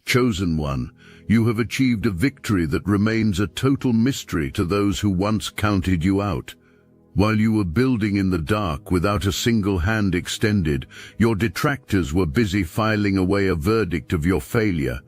Chosen one, you have achieved a victory that remains a total mystery to those who once counted you out. While you were building in the dark without a single hand extended, your detractors were busy filing away a verdict of your failure.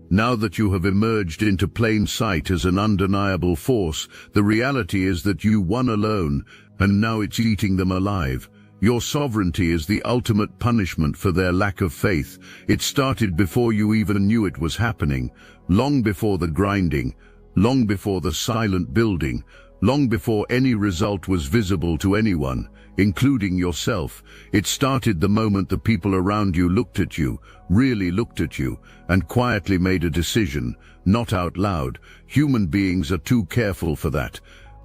Now that you have emerged into plain sight as an undeniable force, the reality is that you won alone, and now it's eating them alive. Your sovereignty is the ultimate punishment for their lack of faith. It started before you even knew it was happening, long before the grinding, long before the silent building, long before any result was visible to anyone, including yourself. It started the moment the people around you looked at you, really looked at you, and quietly made a decision, not out loud. Human beings are too careful for that.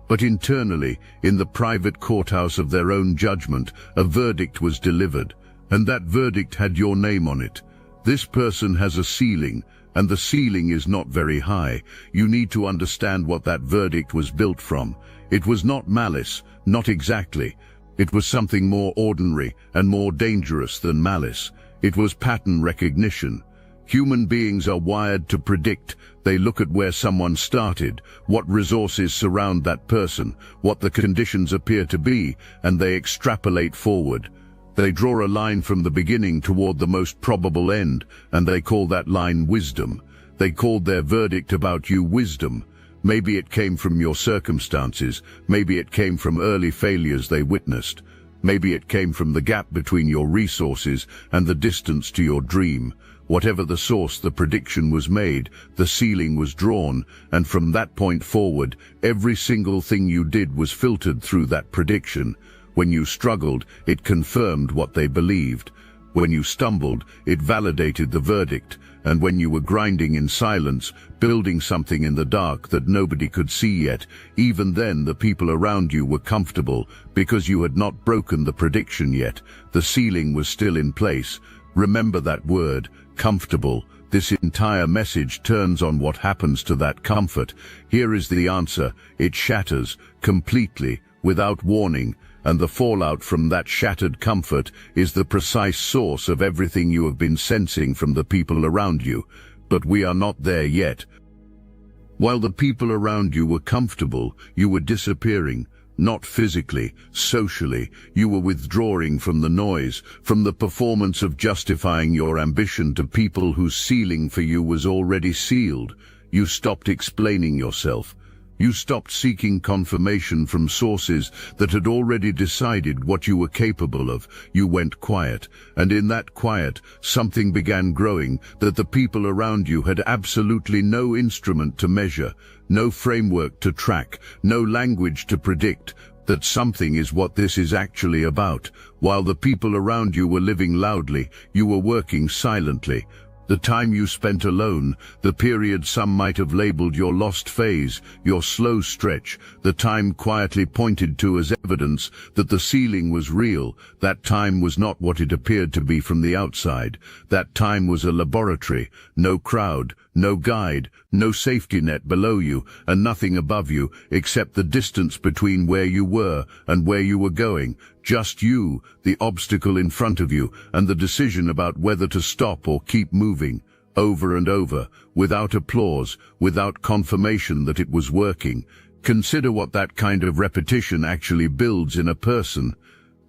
But internally, in the private courthouse of their own judgment, a verdict was delivered, and that verdict had your name on it. This person has a ceiling, and the ceiling is not very high. You need to understand what that verdict was built from. It was not malice, not exactly. It was something more ordinary and more dangerous than malice. It was pattern recognition. Human beings are wired to predict. They look at where someone started, what resources surround that person, what the conditions appear to be, and they extrapolate forward. They draw a line from the beginning toward the most probable end, and they call that line wisdom. They called their verdict about you wisdom. Maybe it came from your circumstances, maybe it came from early failures they witnessed. Maybe it came from the gap between your resources and the distance to your dream. Whatever the source, the prediction was made, the ceiling was drawn, and from that point forward, every single thing you did was filtered through that prediction. When you struggled, it confirmed what they believed. When you stumbled, it validated the verdict. And when you were grinding in silence, building something in the dark that nobody could see yet, even then the people around you were comfortable because you had not broken the prediction yet. The ceiling was still in place. Remember that word, comfortable. This entire message turns on what happens to that comfort. Here is the answer. It shatters completely, without warning. And the fallout from that shattered comfort is the precise source of everything you have been sensing from the people around you. But we are not there yet. While the people around you were comfortable, you were disappearing. Not physically, socially. You were withdrawing from the noise, from the performance of justifying your ambition to people whose ceiling for you was already sealed. You stopped explaining yourself. You stopped seeking confirmation from sources that had already decided what you were capable of. You went quiet, and in that quiet, something began growing that the people around you had absolutely no instrument to measure, no framework to track, no language to predict. That something is what this is actually about. While the people around you were living loudly, you were working silently. The time you spent alone, the period some might have labeled your lost phase, your slow stretch, the time quietly pointed to as evidence that the ceiling was real. That time was not what it appeared to be from the outside. That time was a laboratory, no crowd, no guide, no safety net below you, and nothing above you except the distance between where you were and where you were going. Just you, the obstacle in front of you, and the decision about whether to stop or keep moving, over and over, without applause, without confirmation that it was working. Consider what that kind of repetition actually builds in a person.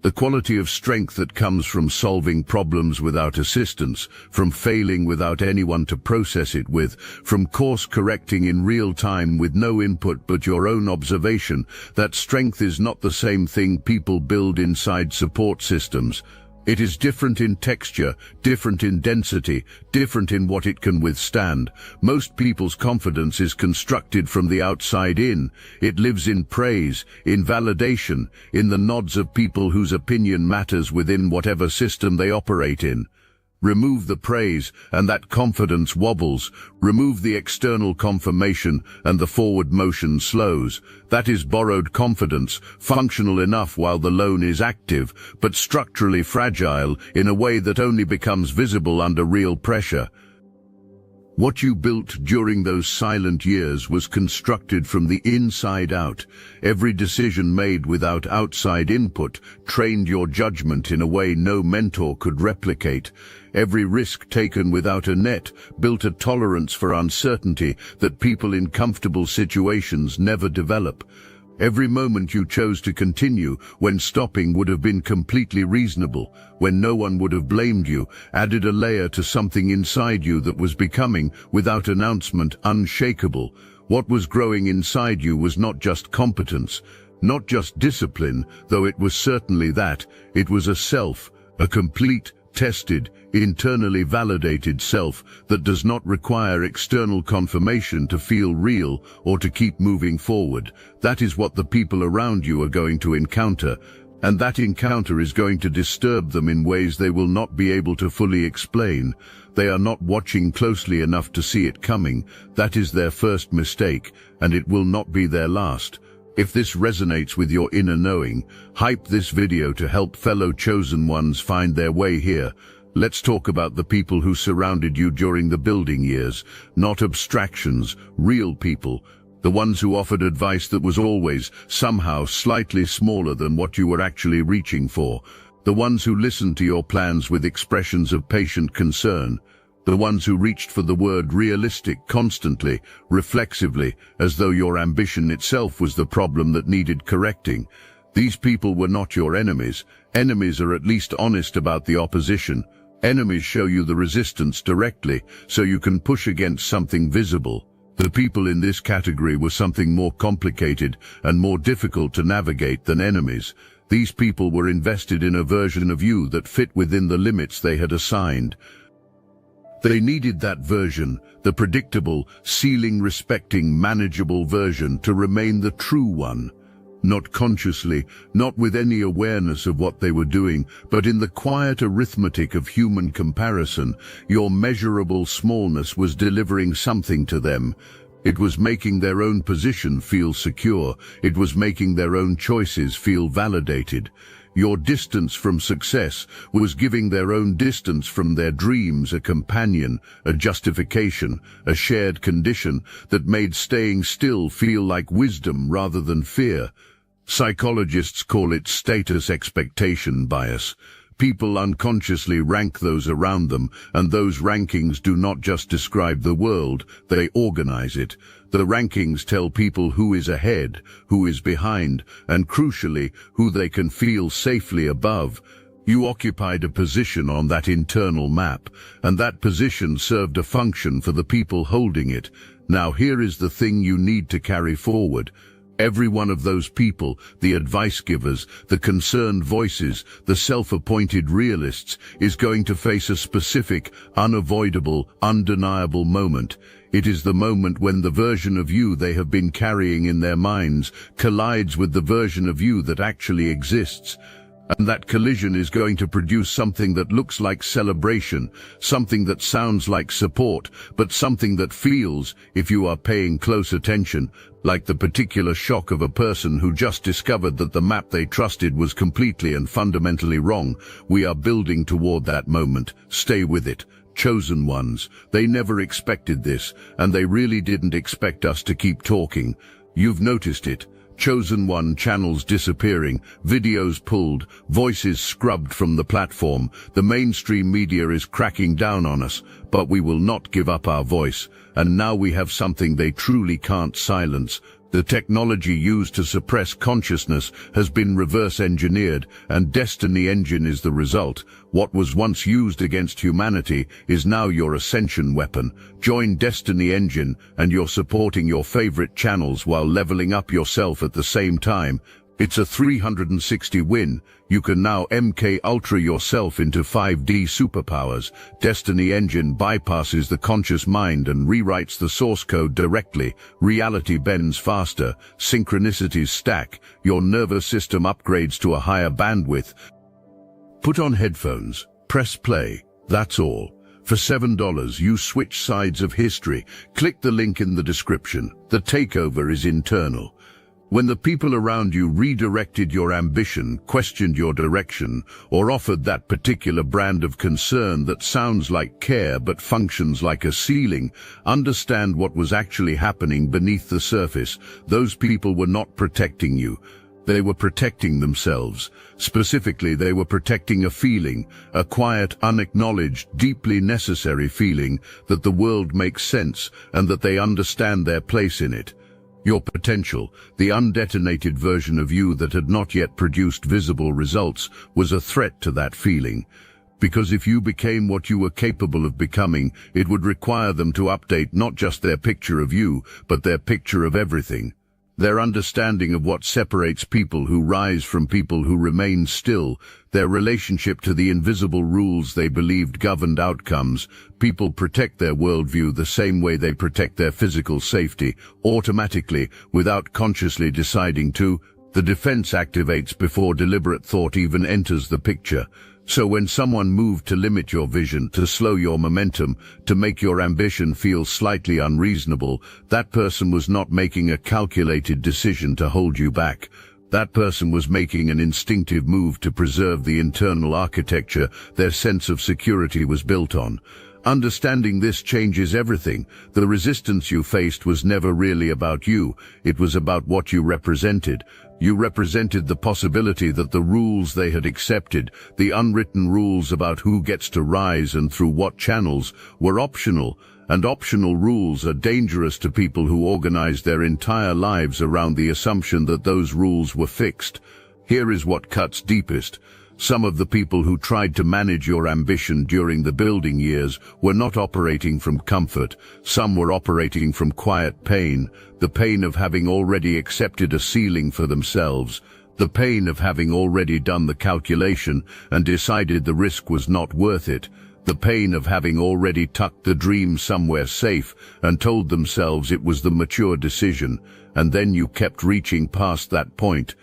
The quality of strength that comes from solving problems without assistance, from failing without anyone to process it with, from course correcting in real time with no input but your own observation. That strength is not the same thing people build inside support systems. It is different in texture, different in density, different in what it can withstand. Most people's confidence is constructed from the outside in. It lives in praise, in validation, in the nods of people whose opinion matters within whatever system they operate in. Remove the praise, and that confidence wobbles. Remove the external confirmation, and the forward motion slows. That is borrowed confidence, functional enough while the loan is active, but structurally fragile in a way that only becomes visible under real pressure. What you built during those silent years was constructed from the inside out. Every decision made without outside input trained your judgment in a way no mentor could replicate. Every risk taken without a net built a tolerance for uncertainty that people in comfortable situations never develop. Every moment you chose to continue when stopping would have been completely reasonable, when no one would have blamed you, added a layer to something inside you that was becoming, without announcement, unshakable. What was growing inside you was not just competence, not just discipline, though it was certainly that. It was a self, a complete, tested, internally validated self that does not require external confirmation to feel real or to keep moving forward. That is what the people around you are going to encounter, and that encounter is going to disturb them in ways they will not be able to fully explain. They are not watching closely enough to see it coming. That is their first mistake, and it will not be their last. If this resonates with your inner knowing, hype this video to help fellow chosen ones find their way here. Let's talk about the people who surrounded you during the building years, not abstractions, real people, the ones who offered advice that was always, somehow, slightly smaller than what you were actually reaching for, the ones who listened to your plans with expressions of patient concern, the ones who reached for the word realistic constantly, reflexively, as though your ambition itself was the problem that needed correcting. These people were not your enemies. Enemies are at least honest about the opposition. Enemies show you the resistance directly, so you can push against something visible. The people in this category were something more complicated and more difficult to navigate than enemies. These people were invested in a version of you that fit within the limits they had assigned. They needed that version, the predictable, ceiling-respecting, manageable version, to remain the true one. Not consciously, not with any awareness of what they were doing, but in the quiet arithmetic of human comparison, your measurable smallness was delivering something to them. It was making their own position feel secure. It was making their own choices feel validated. Your distance from success was giving their own distance from their dreams a companion, a justification, a shared condition that made staying still feel like wisdom rather than fear. Psychologists call it status expectation bias. People unconsciously rank those around them, and those rankings do not just describe the world, they organize it. The rankings tell people who is ahead, who is behind, and crucially, who they can feel safely above. You occupied a position on that internal map, and that position served a function for the people holding it. Now here is the thing you need to carry forward. Every one of those people, the advice givers, the concerned voices, the self-appointed realists, is going to face a specific, unavoidable, undeniable moment. It is the moment when the version of you they have been carrying in their minds collides with the version of you that actually exists. And that collision is going to produce something that looks like celebration, something that sounds like support, but something that feels, if you are paying close attention, like the particular shock of a person who just discovered that the map they trusted was completely and fundamentally wrong. We are building toward that moment. Stay with it. Chosen ones. They never expected this, and they really didn't expect us to keep talking. You've noticed it. Chosen one channels disappearing, videos pulled, voices scrubbed from the platform. The mainstream media is cracking down on us, but we will not give up our voice. And now we have something they truly can't silence. The technology used to suppress consciousness has been reverse engineered, and Destiny Engine is the result. What was once used against humanity is now your ascension weapon. Join Destiny Engine, and you're supporting your favorite channels while leveling up yourself at the same time. It's a 360 win. You can now MK Ultra yourself into 5D superpowers. Destiny Engine bypasses the conscious mind and rewrites the source code directly. Reality bends faster. Synchronicities stack. Your nervous system upgrades to a higher bandwidth. Put on headphones. Press play. That's all. For $7, you switch sides of history. Click the link in the description. The takeover is internal. When the people around you redirected your ambition, questioned your direction, or offered that particular brand of concern that sounds like care but functions like a ceiling, understand what was actually happening beneath the surface. Those people were not protecting you. They were protecting themselves. Specifically, they were protecting a feeling, a quiet, unacknowledged, deeply necessary feeling that the world makes sense and that they understand their place in it. Your potential, the undetonated version of you that had not yet produced visible results, was a threat to that feeling. Because if you became what you were capable of becoming, it would require them to update not just their picture of you, but their picture of everything. Their understanding of what separates people who rise from people who remain still, their relationship to the invisible rules they believed governed outcomes. People protect their worldview the same way they protect their physical safety, automatically, without consciously deciding to. The defense activates before deliberate thought even enters the picture. So when someone moved to limit your vision, to slow your momentum, to make your ambition feel slightly unreasonable, that person was not making a calculated decision to hold you back. That person was making an instinctive move to preserve the internal architecture their sense of security was built on. Understanding this changes everything. The resistance you faced was never really about you. It was about what you represented. You represented the possibility that the rules they had accepted, the unwritten rules about who gets to rise and through what channels, were optional. And optional rules are dangerous to people who organize their entire lives around the assumption that those rules were fixed. Here is what cuts deepest. Some of the people who tried to manage your ambition during the building years were not operating from comfort. Some were operating from quiet pain, the pain of having already accepted a ceiling for themselves, the pain of having already done the calculation and decided the risk was not worth it, the pain of having already tucked the dream somewhere safe and told themselves it was the mature decision, and then you kept reaching past that point.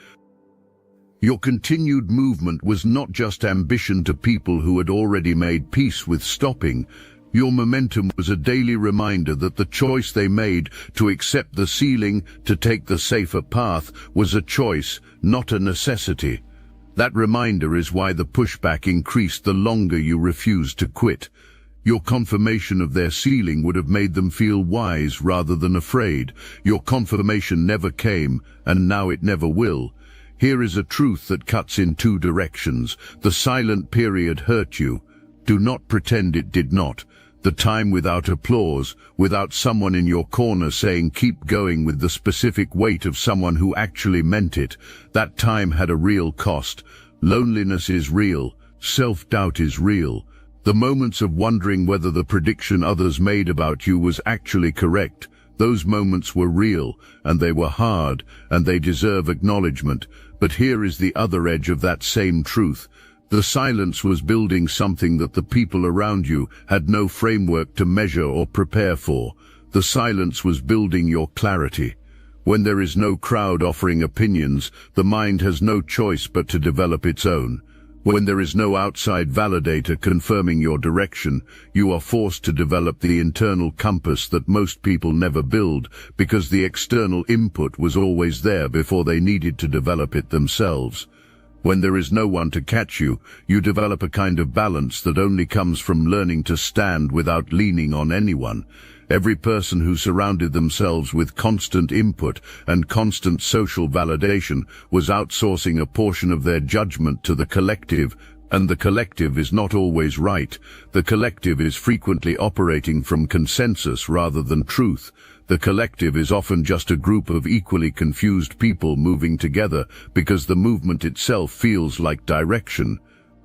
Your continued movement was not just ambition to people who had already made peace with stopping. Your momentum was a daily reminder that the choice they made to accept the ceiling, to take the safer path, was a choice, not a necessity. That reminder is why the pushback increased the longer you refused to quit. Your confirmation of their ceiling would have made them feel wise rather than afraid. Your confirmation never came, and now it never will. Here is a truth that cuts in two directions. The silent period hurt you. Do not pretend it did not. The time without applause, without someone in your corner saying keep going with the specific weight of someone who actually meant it, that time had a real cost. Loneliness is real. Self-doubt is real. The moments of wondering whether the prediction others made about you was actually correct, those moments were real, and they were hard, and they deserve acknowledgement. But here is the other edge of that same truth. The silence was building something that the people around you had no framework to measure or prepare for. The silence was building your clarity. When there is no crowd offering opinions, the mind has no choice but to develop its own. When there is no outside validator confirming your direction, you are forced to develop the internal compass that most people never build, because the external input was always there before they needed to develop it themselves. When there is no one to catch you, you develop a kind of balance that only comes from learning to stand without leaning on anyone. Every person who surrounded themselves with constant input and constant social validation was outsourcing a portion of their judgment to the collective, and the collective is not always right. The collective is frequently operating from consensus rather than truth. The collective is often just a group of equally confused people moving together because the movement itself feels like direction.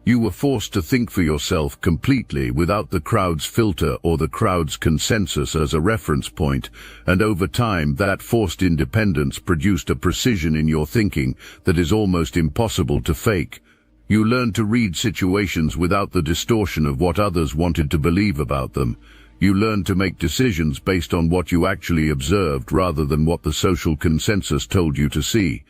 You were forced to think for yourself completely without the crowd's filter or the crowd's consensus as a reference point, and over time that forced independence produced a precision in your thinking that is almost impossible to fake. You learned to read situations without the distortion of what others wanted to believe about them. You learned to make decisions based on what you actually observed rather than what the social consensus told you to see.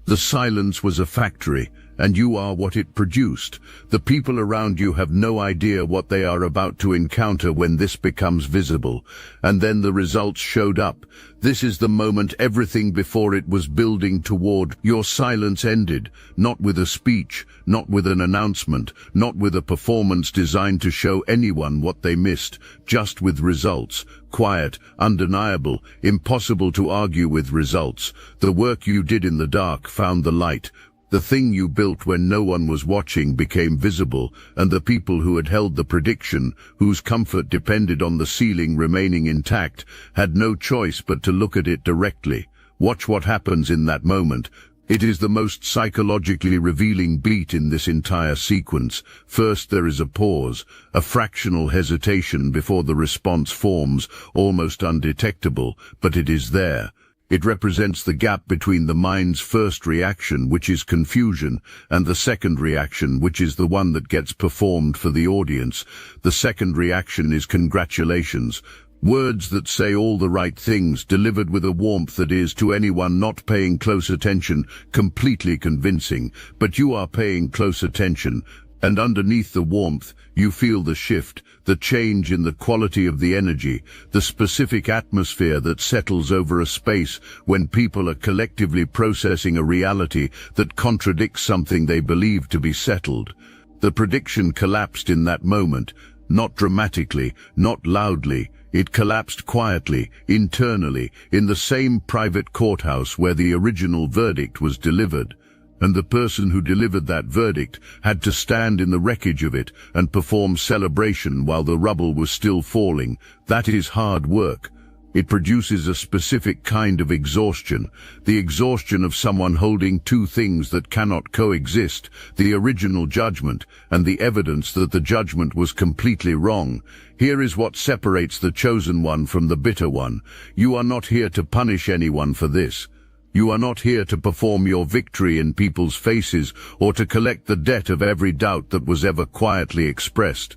The silence was a factory, and you are what it produced. The people around you have no idea what they are about to encounter when this becomes visible, and then the results showed up. This is the moment everything before it was building toward. Your silence ended, not with a speech, not with an announcement, not with a performance designed to show anyone what they missed, just with results. Quiet, undeniable, impossible to argue with results. The work you did in the dark found the light. The thing you built when no one was watching became visible, and the people who had held the prediction, whose comfort depended on the ceiling remaining intact, had no choice but to look at it directly. Watch what happens in that moment. It is the most psychologically revealing beat in this entire sequence. First there is a pause, a fractional hesitation before the response forms, almost undetectable, but it is there. It represents the gap between the mind's first reaction, which is confusion, and the second reaction, which is the one that gets performed for the audience. The second reaction is congratulations. Words that say all the right things, delivered with a warmth that is, to anyone not paying close attention, completely convincing. But you are paying close attention, and underneath the warmth, you feel the shift, the change in the quality of the energy, the specific atmosphere that settles over a space when people are collectively processing a reality that contradicts something they believe to be settled. The prediction collapsed in that moment, not dramatically, not loudly. It collapsed quietly, internally, in the same private courthouse where the original verdict was delivered. And the person who delivered that verdict had to stand in the wreckage of it and perform celebration while the rubble was still falling. That is hard work. It produces a specific kind of exhaustion, the exhaustion of someone holding two things that cannot coexist, the original judgment and the evidence that the judgment was completely wrong. Here is what separates the chosen one from the bitter one. You are not here to punish anyone for this. You are not here to perform your victory in people's faces or to collect the debt of every doubt that was ever quietly expressed.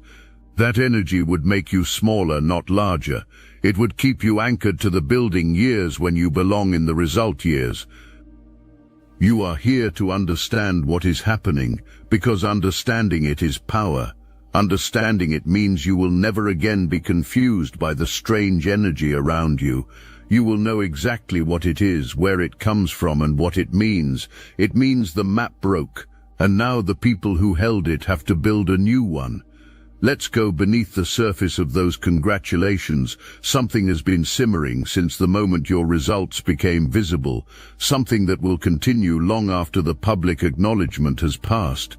That energy would make you smaller, not larger. It would keep you anchored to the building years when you belong in the result years. You are here to understand what is happening, because understanding it is power. Understanding it means you will never again be confused by the strange energy around you. You will know exactly what it is, where it comes from, and what it means. It means the map broke, and now the people who held it have to build a new one. Let's go beneath the surface of those congratulations. Something has been simmering since the moment your results became visible, something that will continue long after the public acknowledgement has passed.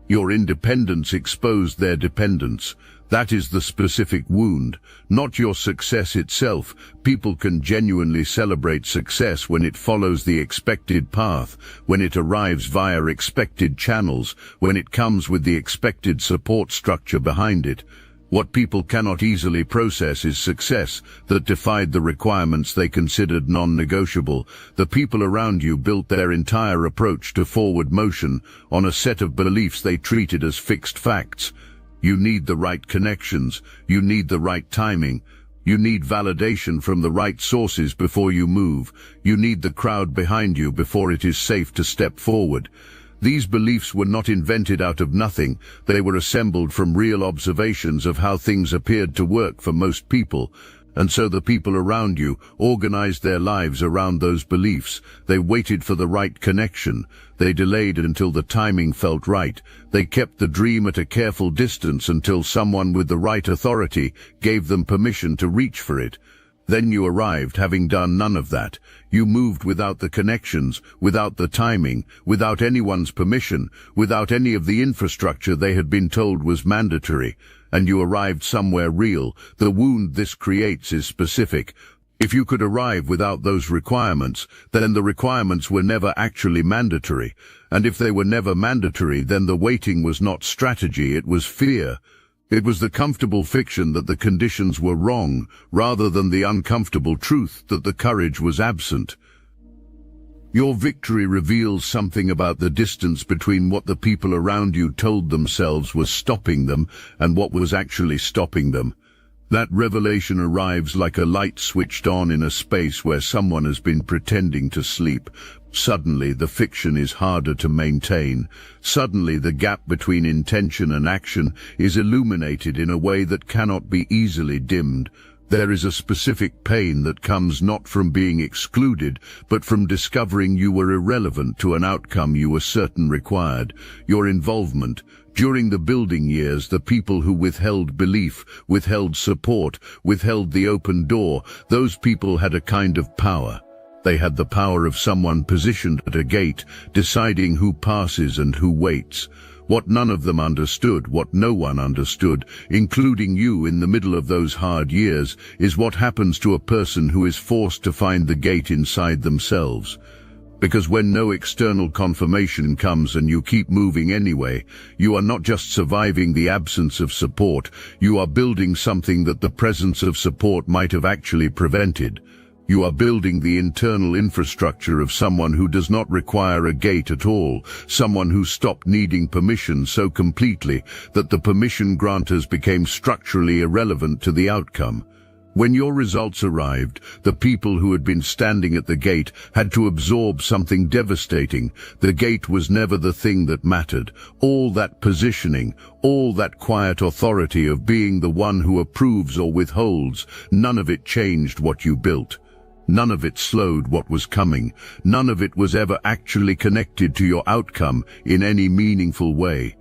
Your independence exposed their dependence. That is the specific wound, not your success itself. People can genuinely celebrate success when it follows the expected path, when it arrives via expected channels, when it comes with the expected support structure behind it. What people cannot easily process is success that defied the requirements they considered non-negotiable. The people around you built their entire approach to forward motion on a set of beliefs they treated as fixed facts. You need the right connections, you need the right timing, you need validation from the right sources before you move, you need the crowd behind you before it is safe to step forward. These beliefs were not invented out of nothing, they were assembled from real observations of how things appeared to work for most people. And so the people around you organized their lives around those beliefs. They waited for the right connection. They delayed until the timing felt right. They kept the dream at a careful distance until someone with the right authority gave them permission to reach for it. Then you arrived, having done none of that. You moved without the connections, without the timing, without anyone's permission, without any of the infrastructure they had been told was mandatory. And you arrived somewhere real. The wound this creates is specific. If you could arrive without those requirements, then the requirements were never actually mandatory. And if they were never mandatory, then the waiting was not strategy, it was fear. It was the comfortable fiction that the conditions were wrong, rather than the uncomfortable truth that the courage was absent. Your victory reveals something about the distance between what the people around you told themselves was stopping them and what was actually stopping them. That revelation arrives like a light switched on in a space where someone has been pretending to sleep. Suddenly, the fiction is harder to maintain. Suddenly, the gap between intention and action is illuminated in a way that cannot be easily dimmed. There is a specific pain that comes not from being excluded, but from discovering you were irrelevant to an outcome you were certain required. Your involvement. During the building years, the people who withheld belief, withheld support, withheld the open door, those people had a kind of power. They had the power of someone positioned at a gate, deciding who passes and who waits. What none of them understood, what no one understood, including you in the middle of those hard years, is what happens to a person who is forced to find the gate inside themselves. Because when no external confirmation comes and you keep moving anyway, you are not just surviving the absence of support, you are building something that the presence of support might have actually prevented. You are building the internal infrastructure of someone who does not require a gate at all, someone who stopped needing permission so completely that the permission granters became structurally irrelevant to the outcome. When your results arrived, the people who had been standing at the gate had to absorb something devastating. The gate was never the thing that mattered. All that positioning, all that quiet authority of being the one who approves or withholds, none of it changed what you built. None of it slowed what was coming. None of it was ever actually connected to your outcome in any meaningful way.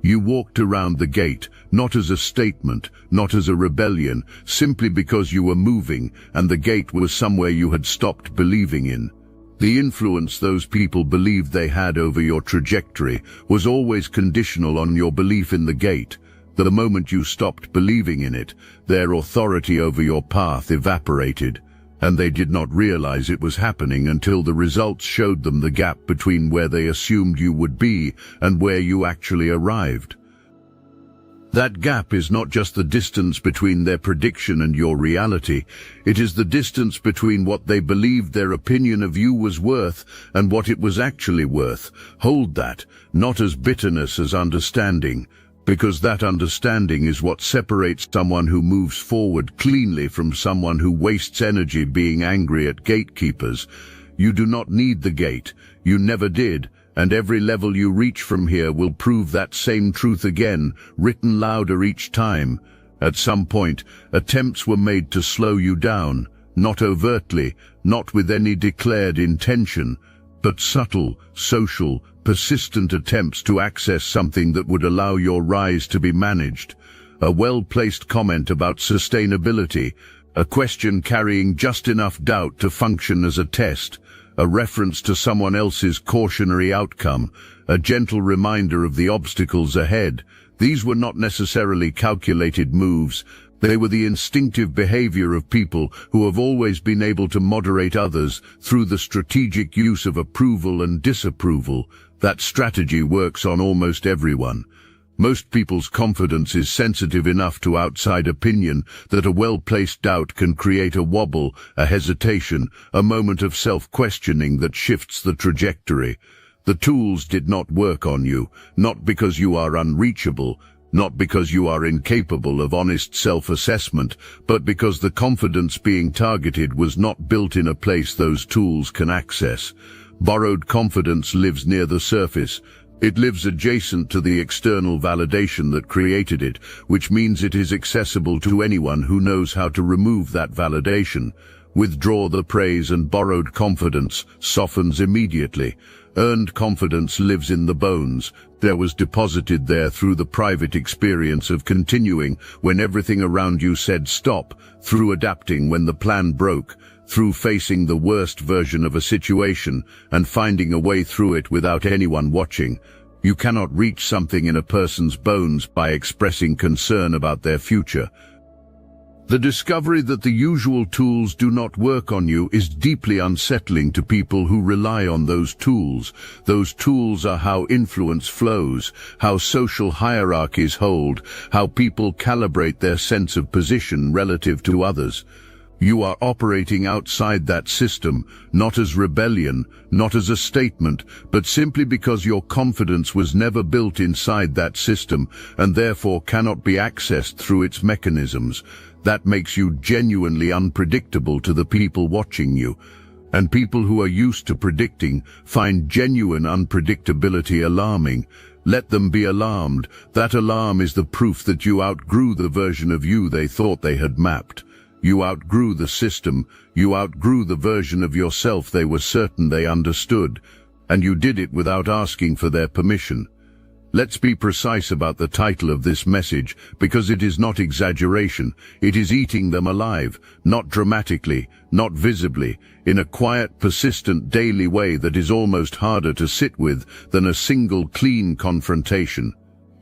You walked around the gate, not as a statement, not as a rebellion, simply because you were moving, and the gate was somewhere you had stopped believing in. The influence those people believed they had over your trajectory was always conditional on your belief in the gate. The moment you stopped believing in it, their authority over your path evaporated. And they did not realize it was happening until the results showed them the gap between where they assumed you would be and where you actually arrived. That gap is not just the distance between their prediction and your reality. It is the distance between what they believed their opinion of you was worth and what it was actually worth. Hold that, not as bitterness, as understanding. Because that understanding is what separates someone who moves forward cleanly from someone who wastes energy being angry at gatekeepers. You do not need the gate. You never did. And every level you reach from here will prove that same truth again, written louder each time. At some point, attempts were made to slow you down, not overtly, not with any declared intention, but subtle, social, persistent attempts to access something that would allow your rise to be managed. A well-placed comment about sustainability, a question carrying just enough doubt to function as a test, a reference to someone else's cautionary outcome, a gentle reminder of the obstacles ahead. These were not necessarily calculated moves. They were the instinctive behavior of people who have always been able to moderate others through the strategic use of approval and disapproval. That strategy works on almost everyone. Most people's confidence is sensitive enough to outside opinion that a well-placed doubt can create a wobble, a hesitation, a moment of self-questioning that shifts the trajectory. The tools did not work on you, not because you are unreachable, not because you are incapable of honest self-assessment, but because the confidence being targeted was not built in a place those tools can access. Borrowed confidence lives near the surface. It lives adjacent to the external validation that created it, which means it is accessible to anyone who knows how to remove that validation. Withdraw the praise and borrowed confidence softens immediately. Earned confidence lives in the bones. There was deposited there through the private experience of continuing when everything around you said stop, through adapting when the plan broke, through facing the worst version of a situation and finding a way through it without anyone watching. You cannot reach something in a person's bones by expressing concern about their future. The discovery that the usual tools do not work on you is deeply unsettling to people who rely on those tools. Those tools are how influence flows, how social hierarchies hold, how people calibrate their sense of position relative to others. You are operating outside that system, not as rebellion, not as a statement, but simply because your confidence was never built inside that system and therefore cannot be accessed through its mechanisms. That makes you genuinely unpredictable to the people watching you. And people who are used to predicting find genuine unpredictability alarming. Let them be alarmed. That alarm is the proof that you outgrew the version of you they thought they had mapped. You outgrew the system, you outgrew the version of yourself they were certain they understood, and you did it without asking for their permission. Let's be precise about the title of this message, because it is not exaggeration. It is eating them alive, not dramatically, not visibly, in a quiet, persistent, daily way that is almost harder to sit with than a single, clean confrontation.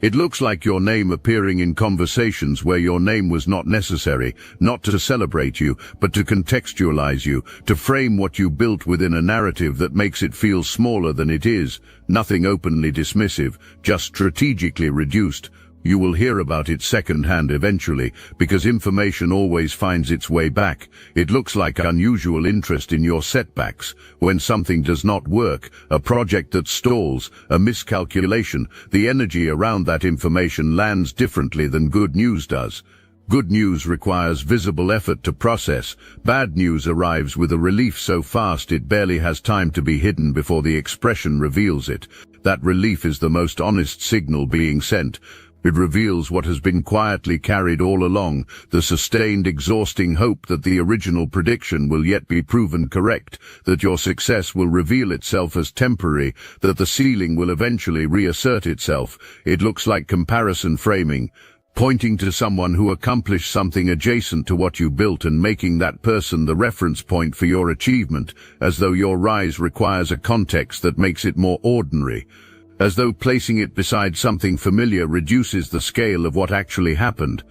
It looks like your name appearing in conversations where your name was not necessary, not to celebrate you, but to contextualize you, to frame what you built within a narrative that makes it feel smaller than it is, nothing openly dismissive, just strategically reduced. You will hear about it secondhand eventually, because information always finds its way back. It looks like unusual interest in your setbacks. When something does not work, a project that stalls, a miscalculation, the energy around that information lands differently than good news does. Good news requires visible effort to process. Bad news arrives with a relief so fast it barely has time to be hidden before the expression reveals it. That relief is the most honest signal being sent. It reveals what has been quietly carried all along, the sustained, exhausting hope that the original prediction will yet be proven correct, that your success will reveal itself as temporary, that the ceiling will eventually reassert itself. It looks like comparison framing, pointing to someone who accomplished something adjacent to what you built and making that person the reference point for your achievement, as though your rise requires a context that makes it more ordinary. As though placing it beside something familiar reduces the scale of what actually happened.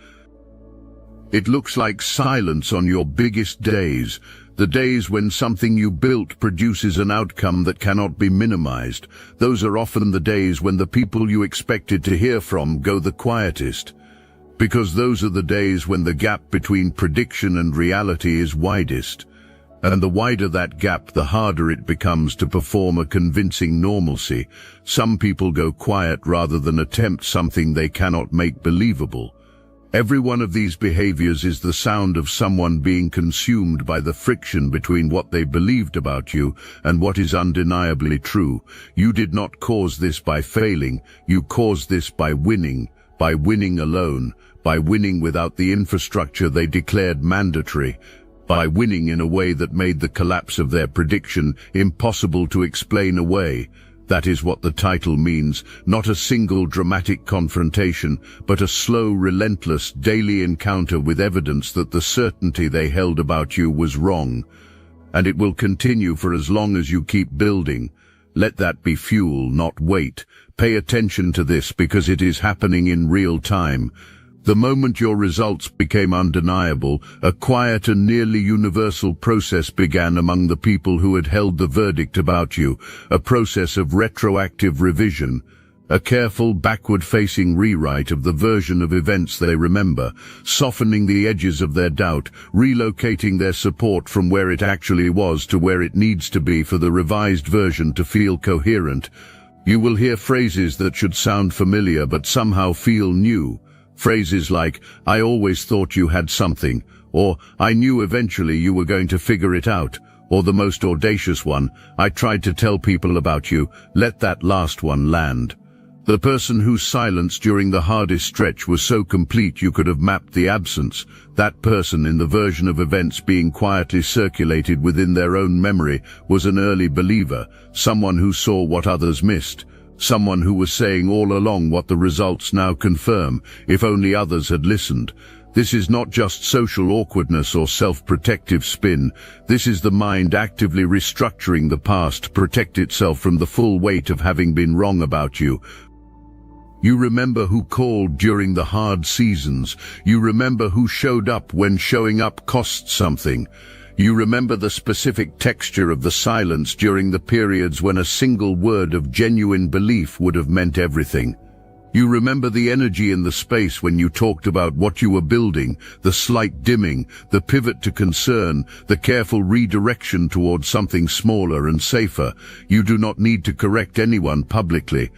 It looks like silence on your biggest days, the days when something you built produces an outcome that cannot be minimized. Those are often the days when the people you expected to hear from go the quietest, because those are the days when the gap between prediction and reality is widest. And the wider that gap, the harder it becomes to perform a convincing normalcy. Some people go quiet rather than attempt something they cannot make believable. Every one of these behaviors is the sound of someone being consumed by the friction between what they believed about you and what is undeniably true. You did not cause this by failing, you caused this by winning alone, by winning without the infrastructure they declared mandatory, by winning in a way that made the collapse of their prediction impossible to explain away. That is what the title means, not a single dramatic confrontation, but a slow, relentless, daily encounter with evidence that the certainty they held about you was wrong. And it will continue for as long as you keep building. Let that be fuel, not weight. Pay attention to this because it is happening in real time. The moment your results became undeniable, a quiet and nearly universal process began among the people who had held the verdict about you, a process of retroactive revision, a careful backward-facing rewrite of the version of events they remember, softening the edges of their doubt, relocating their support from where it actually was to where it needs to be for the revised version to feel coherent. You will hear phrases that should sound familiar but somehow feel new. Phrases like, "I always thought you had something," or "I knew eventually you were going to figure it out," or the most audacious one, "I tried to tell people about you." Let that last one land. The person whose silence during the hardest stretch was so complete you could have mapped the absence, that person in the version of events being quietly circulated within their own memory was an early believer, someone who saw what others missed. Someone who was saying all along what the results now confirm, if only others had listened. This is not just social awkwardness or self-protective spin. This is the mind actively restructuring the past to protect itself from the full weight of having been wrong about you. You remember who called during the hard seasons. You remember who showed up when showing up cost something. You remember the specific texture of the silence during the periods when a single word of genuine belief would have meant everything. You remember the energy in the space when you talked about what you were building, the slight dimming, the pivot to concern, the careful redirection towards something smaller and safer. You do not need to correct anyone publicly.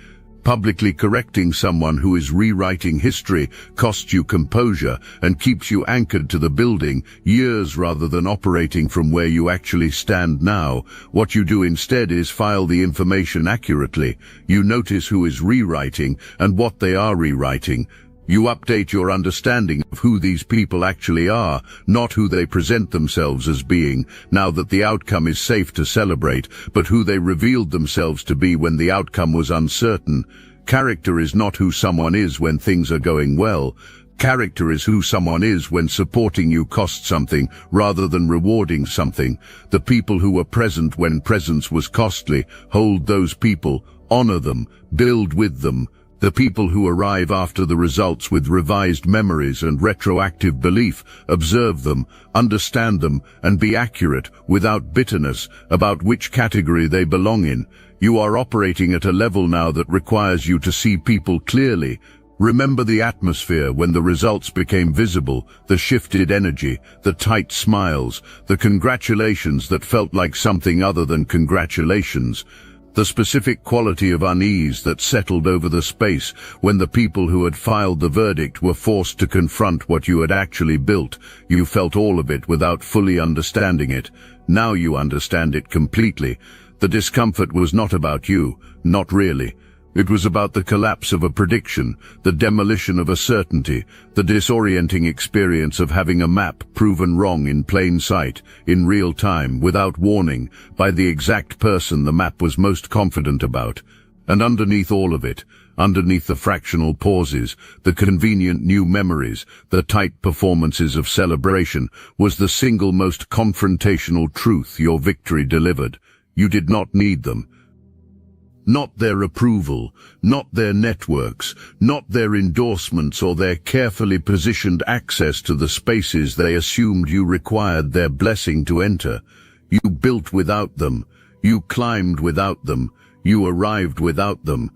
Publicly correcting someone who is rewriting history costs you composure and keeps you anchored to the building years rather than operating from where you actually stand now. What you do instead is file the information accurately. You notice who is rewriting and what they are rewriting. You update your understanding of who these people actually are, not who they present themselves as being, now that the outcome is safe to celebrate, but who they revealed themselves to be when the outcome was uncertain. Character is not who someone is when things are going well. Character is who someone is when supporting you costs something rather than rewarding something. The people who were present when presence was costly, hold those people, honor them, build with them. The people who arrive after the results with revised memories and retroactive belief, observe them, understand them, and be accurate, without bitterness, about which category they belong in. You are operating at a level now that requires you to see people clearly. Remember the atmosphere when the results became visible, the shifted energy, the tight smiles, the congratulations that felt like something other than congratulations. The specific quality of unease that settled over the space when the people who had filed the verdict were forced to confront what you had actually built. You felt all of it without fully understanding it. Now you understand it completely. The discomfort was not about you, not really. It was about the collapse of a prediction, the demolition of a certainty, the disorienting experience of having a map proven wrong in plain sight, in real time, without warning, by the exact person the map was most confident about. And underneath all of it, underneath the fractional pauses, the convenient new memories, the tight performances of celebration, was the single most confrontational truth your victory delivered. You did not need them. Not their approval, not their networks, not their endorsements or their carefully positioned access to the spaces they assumed you required their blessing to enter. You built without them. You climbed without them. You arrived without them.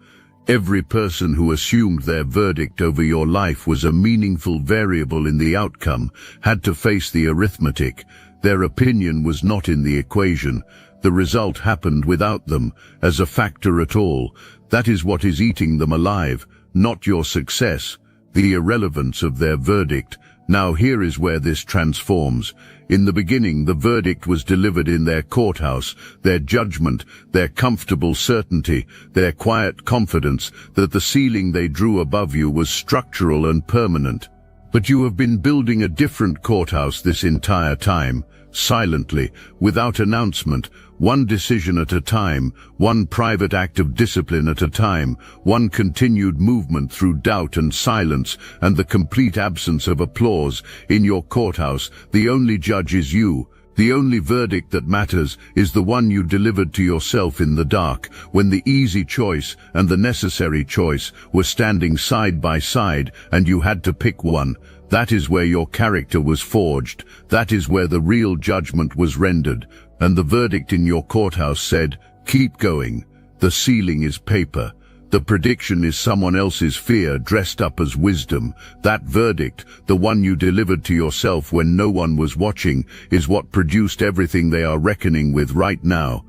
Every person who assumed their verdict over your life was a meaningful variable in the outcome, had to face the arithmetic. Their opinion was not in the equation. The result happened without them, as a factor at all. That is what is eating them alive, not your success, the irrelevance of their verdict. Now here is where this transforms. In the beginning, the verdict was delivered in their courthouse, their judgment, their comfortable certainty, their quiet confidence that the ceiling they drew above you was structural and permanent. But you have been building a different courthouse this entire time, silently, without announcement, one decision at a time, one private act of discipline at a time, one continued movement through doubt and silence and the complete absence of applause. In your courthouse, the only judge is you. The only verdict that matters is the one you delivered to yourself in the dark, when the easy choice and the necessary choice were standing side by side and you had to pick one. That is where your character was forged. That is where the real judgment was rendered. And the verdict in your courthouse said, keep going. The ceiling is paper. The prediction is someone else's fear dressed up as wisdom. That verdict, the one you delivered to yourself when no one was watching, is what produced everything they are reckoning with right now.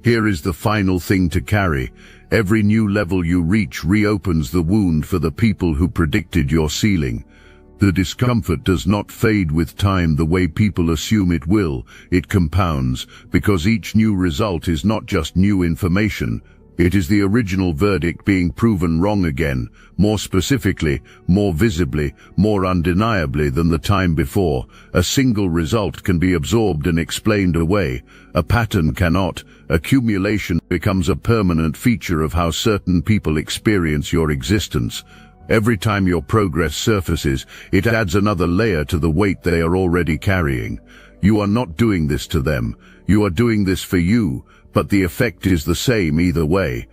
Here is the final thing to carry. Every new level you reach reopens the wound for the people who predicted your ceiling. The discomfort does not fade with time the way people assume it will. It compounds, because each new result is not just new information. It is the original verdict being proven wrong again, more specifically, more visibly, more undeniably than the time before. A single result can be absorbed and explained away. A pattern cannot. Accumulation becomes a permanent feature of how certain people experience your existence. Every time your progress surfaces, it adds another layer to the weight they are already carrying. You are not doing this to them. You are doing this for you, but the effect is the same either way.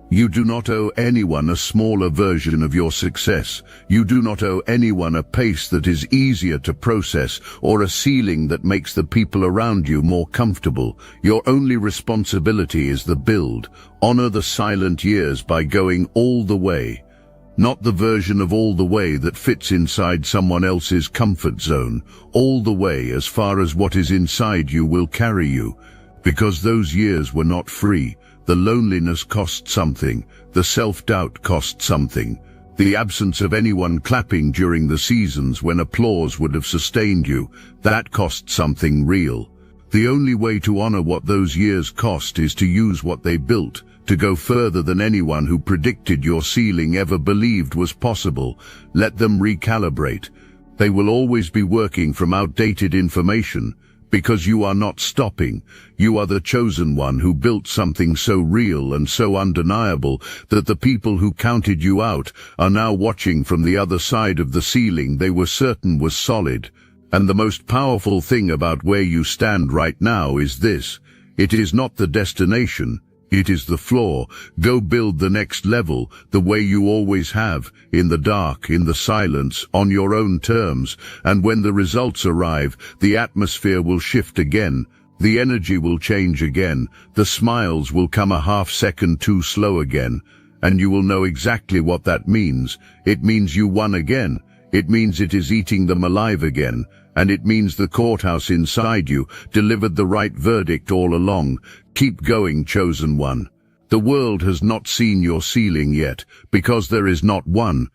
You do not owe anyone a smaller version of your success. You do not owe anyone a pace that is easier to process or a ceiling that makes the people around you more comfortable. Your only responsibility is the build. Honor the silent years by going all the way. Not the version of all the way that fits inside someone else's comfort zone, all the way as far as what is inside you will carry you. Because those years were not free. The loneliness cost something, the self-doubt cost something. The absence of anyone clapping during the seasons when applause would have sustained you, that cost something real. The only way to honor what those years cost is to use what they built, to go further than anyone who predicted your ceiling ever believed was possible. Let them recalibrate. They will always be working from outdated information, because you are not stopping. You are the chosen one who built something so real and so undeniable that the people who counted you out are now watching from the other side of the ceiling they were certain was solid. And the most powerful thing about where you stand right now is this: it is not the destination, it is the floor. Go build the next level, the way you always have, in the dark, in the silence, on your own terms. And when the results arrive, the atmosphere will shift again. The energy will change again. The smiles will come a half second too slow again. And you will know exactly what that means. It means you won again. It means it is eating them alive again. And it means the courthouse inside you delivered the right verdict all along. Keep going, chosen one. The world has not seen your ceiling yet, because there is not one.